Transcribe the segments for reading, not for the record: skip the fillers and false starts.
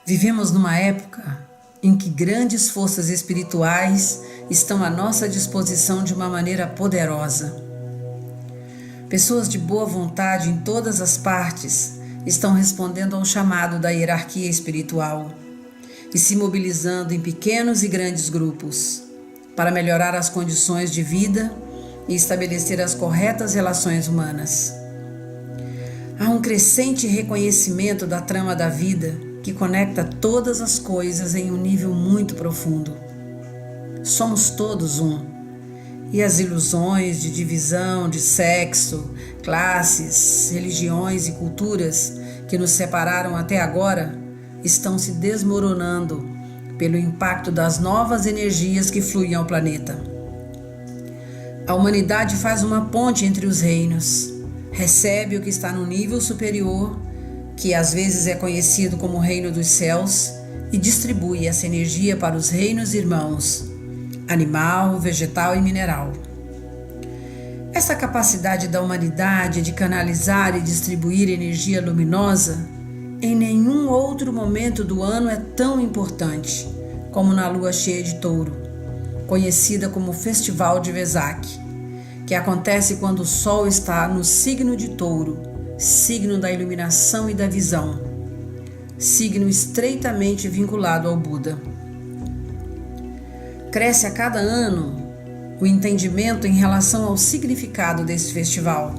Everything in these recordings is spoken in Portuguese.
Vivemos numa época em que grandes forças espirituais estão à nossa disposição de uma maneira poderosa. Pessoas de boa vontade em todas as partes estão respondendo ao chamado da hierarquia espiritual e se mobilizando em pequenos e grandes grupos para melhorar as condições de vida e estabelecer as corretas relações humanas. Há um crescente reconhecimento da trama da vida que conecta todas as coisas em um nível muito profundo. Somos todos um, e as ilusões de divisão de sexo, classes, religiões e culturas que nos separaram até agora estão se desmoronando pelo impacto das novas energias que fluem ao planeta. A humanidade faz uma ponte entre os reinos, recebe o que está no nível superior, que às vezes é conhecido como Reino dos Céus, e distribui essa energia para os reinos irmãos, animal, vegetal e mineral. Essa capacidade da humanidade de canalizar e distribuir energia luminosa, em nenhum outro momento do ano é tão importante como na lua cheia de Touro, conhecida como Festival de Vesak, que acontece quando o Sol está no signo de Touro, signo da iluminação e da visão, signo estreitamente vinculado ao Buda. Cresce a cada ano o entendimento em relação ao significado desse festival,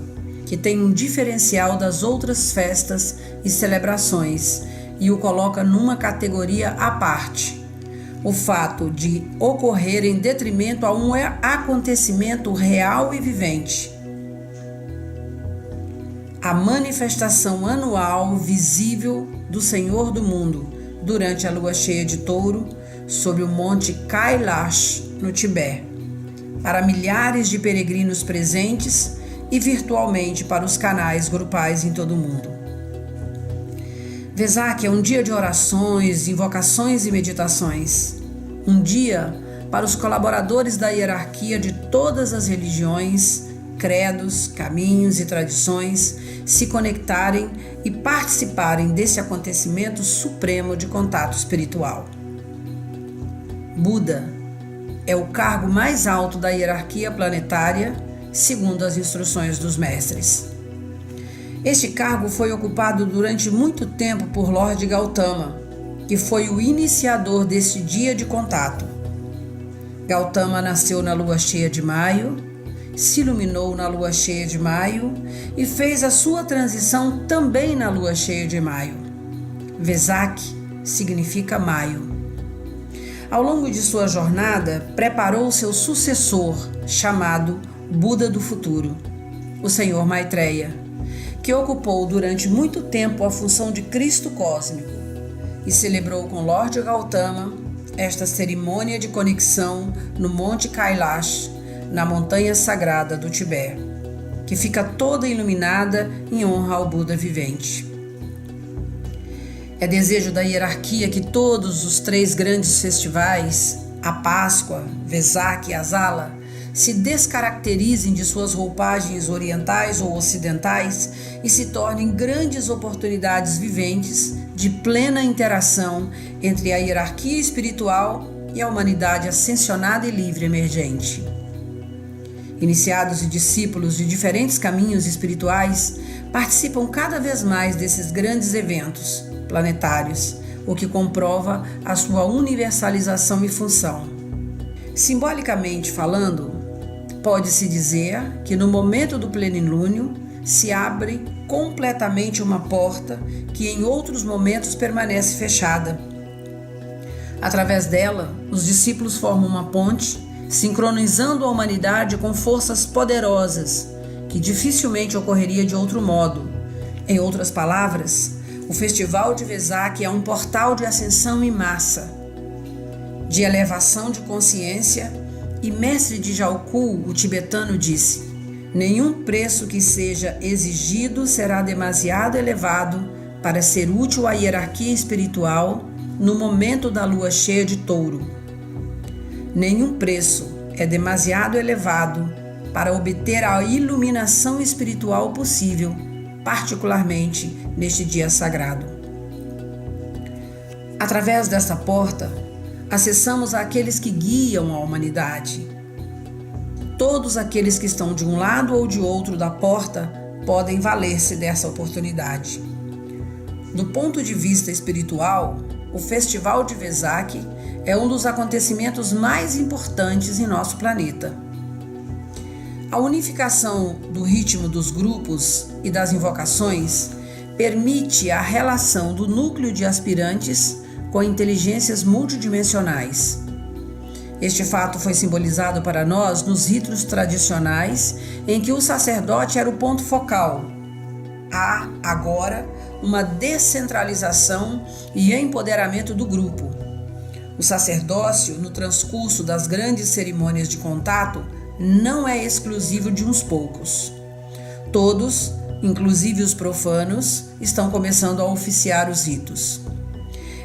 que tem um diferencial das outras festas e celebrações e o coloca numa categoria à parte. O fato de ocorrer em detrimento a um acontecimento real e vivente. A manifestação anual visível do Senhor do Mundo durante a lua cheia de Touro sobre o monte Kailash, no Tibete, para milhares de peregrinos presentes e virtualmente para os canais grupais em todo o mundo. Vesak é um dia de orações, invocações e meditações. Um dia para os colaboradores da hierarquia de todas as religiões, credos, caminhos e tradições se conectarem e participarem desse acontecimento supremo de contato espiritual. Buda é o cargo mais alto da hierarquia planetária, segundo as instruções dos mestres. Este cargo foi ocupado durante muito tempo por Lord Gautama, que foi o iniciador desse dia de contato. Gautama nasceu na lua cheia de maio, se iluminou na lua cheia de maio e fez a sua transição também na lua cheia de maio. Vesak significa maio. Ao longo de sua jornada, preparou seu sucessor, chamado Buda do Futuro, o Senhor Maitreya, que ocupou durante muito tempo a função de Cristo cósmico e celebrou com Lord Gautama esta cerimônia de conexão no Monte Kailash, na montanha sagrada do Tibete, que fica toda iluminada em honra ao Buda vivente. É desejo da hierarquia que todos os 3 grandes festivais, a Páscoa, Vesak e Asala, se descaracterizem de suas roupagens orientais ou ocidentais e se tornem grandes oportunidades viventes de plena interação entre a hierarquia espiritual e a humanidade ascensionada e livre emergente. Iniciados e discípulos de diferentes caminhos espirituais participam cada vez mais desses grandes eventos planetários, o que comprova a sua universalização e função. Simbolicamente falando, pode-se dizer que no momento do plenilúnio se abre completamente uma porta que em outros momentos permanece fechada. Através dela, os discípulos formam uma ponte, sincronizando a humanidade com forças poderosas, que dificilmente ocorreria de outro modo. Em outras palavras, o Festival de Vesak é um portal de ascensão em massa, de elevação de consciência, e Mestre de Jalkul, o tibetano, disse: nenhum preço que seja exigido será demasiado elevado para ser útil à hierarquia espiritual no momento da lua cheia de Touro. Nenhum preço é demasiado elevado para obter a iluminação espiritual possível, particularmente neste dia sagrado. Através desta porta, acessamos aqueles que guiam a humanidade. Todos aqueles que estão de um lado ou de outro da porta podem valer-se dessa oportunidade. Do ponto de vista espiritual, o Festival de Vesak é um dos acontecimentos mais importantes em nosso planeta. A unificação do ritmo dos grupos e das invocações permite a relação do núcleo de aspirantes com inteligências multidimensionais. Este fato foi simbolizado para nós nos ritos tradicionais, em que o sacerdote era o ponto focal. Há, agora, uma descentralização e empoderamento do grupo. O sacerdócio, no transcurso das grandes cerimônias de contato, não é exclusivo de uns poucos. Todos, inclusive os profanos, estão começando a oficiar os ritos.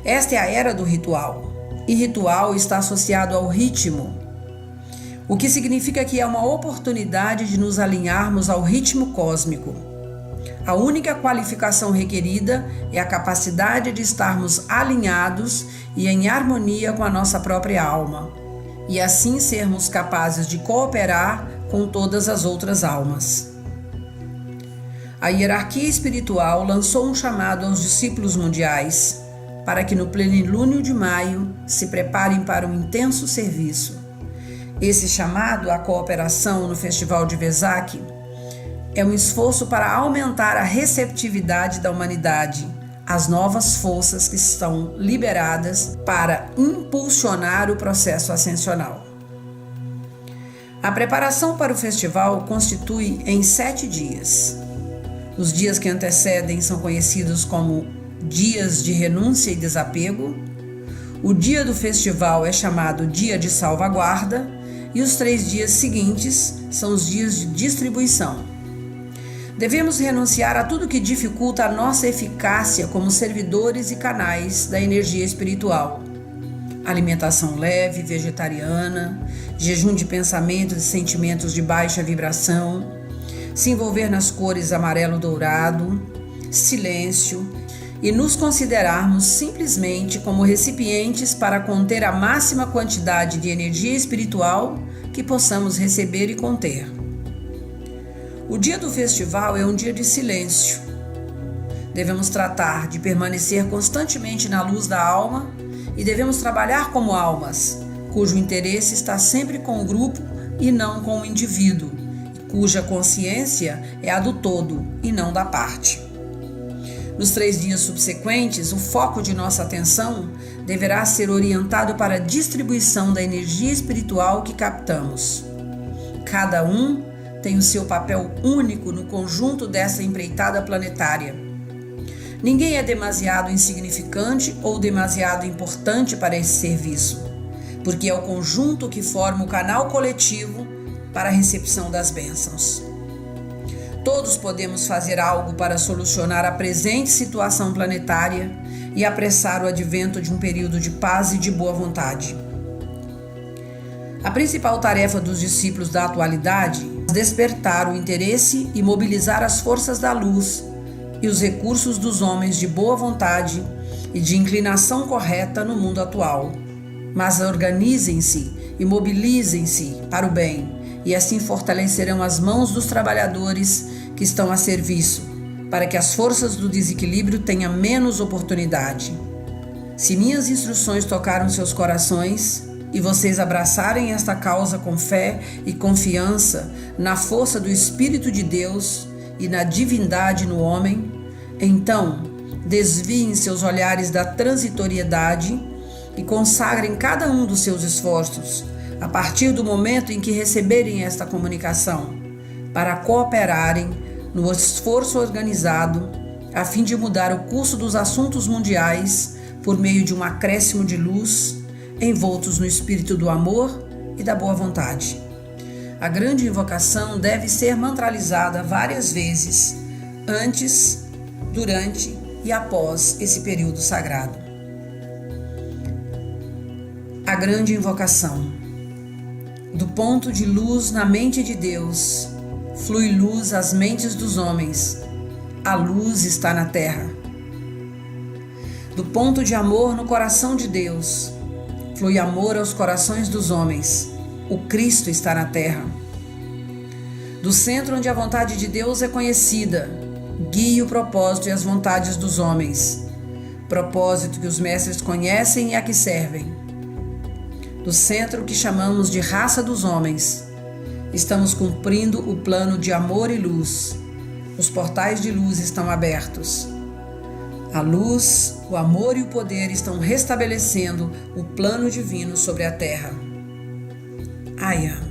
Esta é a era do ritual, e ritual está associado ao ritmo, o que significa que é uma oportunidade de nos alinharmos ao ritmo cósmico. A única qualificação requerida é a capacidade de estarmos alinhados e em harmonia com a nossa própria alma, e assim sermos capazes de cooperar com todas as outras almas. A hierarquia espiritual lançou um chamado aos discípulos mundiais para que no plenilúnio de maio se preparem para um intenso serviço. Esse chamado à cooperação no Festival de Vesak é um esforço para aumentar a receptividade da humanidade às novas forças que estão liberadas para impulsionar o processo ascensional. A preparação para o festival constitui em 7 dias. Os dias que antecedem são conhecidos como dias de renúncia e desapego. O dia do festival é chamado dia de salvaguarda e os 3 dias seguintes são os dias de distribuição. Devemos renunciar a tudo que dificulta a nossa eficácia como servidores e canais da energia espiritual. Alimentação leve, vegetariana, jejum de pensamentos e sentimentos de baixa vibração, se envolver nas cores amarelo-dourado, silêncio e nos considerarmos simplesmente como recipientes para conter a máxima quantidade de energia espiritual que possamos receber e conter. O dia do festival é um dia de silêncio. Devemos tratar de permanecer constantemente na luz da alma e devemos trabalhar como almas, cujo interesse está sempre com o grupo e não com o indivíduo, cuja consciência é a do todo e não da parte. Nos 3 dias subsequentes, o foco de nossa atenção deverá ser orientado para a distribuição da energia espiritual que captamos. Cada um tem o seu papel único no conjunto dessa empreitada planetária. Ninguém é demasiado insignificante ou demasiado importante para esse serviço, porque é o conjunto que forma o canal coletivo para a recepção das bênçãos. Todos podemos fazer algo para solucionar a presente situação planetária e apressar o advento de um período de paz e de boa vontade. A principal tarefa dos discípulos da atualidade é despertar o interesse e mobilizar as forças da luz e os recursos dos homens de boa vontade e de inclinação correta no mundo atual. Mas organizem-se e mobilizem-se para o bem, e assim fortalecerão as mãos dos trabalhadores que estão a serviço, para que as forças do desequilíbrio tenham menos oportunidade. Se minhas instruções tocaram seus corações e vocês abraçarem esta causa com fé e confiança na força do Espírito de Deus e na divindade no homem, então desviem seus olhares da transitoriedade e consagrem cada um dos seus esforços a partir do momento em que receberem esta comunicação, para cooperarem no esforço organizado a fim de mudar o curso dos assuntos mundiais por meio de um acréscimo de luz, envoltos no espírito do amor e da boa vontade. A grande invocação deve ser mantralizada várias vezes, antes, durante e após esse período sagrado. A grande invocação. Do ponto de luz na mente de Deus, flui luz às mentes dos homens. A luz está na terra. Do ponto de amor no coração de Deus, flui amor aos corações dos homens. O Cristo está na terra. Do centro onde a vontade de Deus é conhecida, guie o propósito e as vontades dos homens. Propósito que os mestres conhecem e a que servem. Do centro que chamamos de raça dos homens, estamos cumprindo o plano de amor e luz. Os portais de luz estão abertos. A luz, o amor e o poder estão restabelecendo o plano divino sobre a terra. Ayam.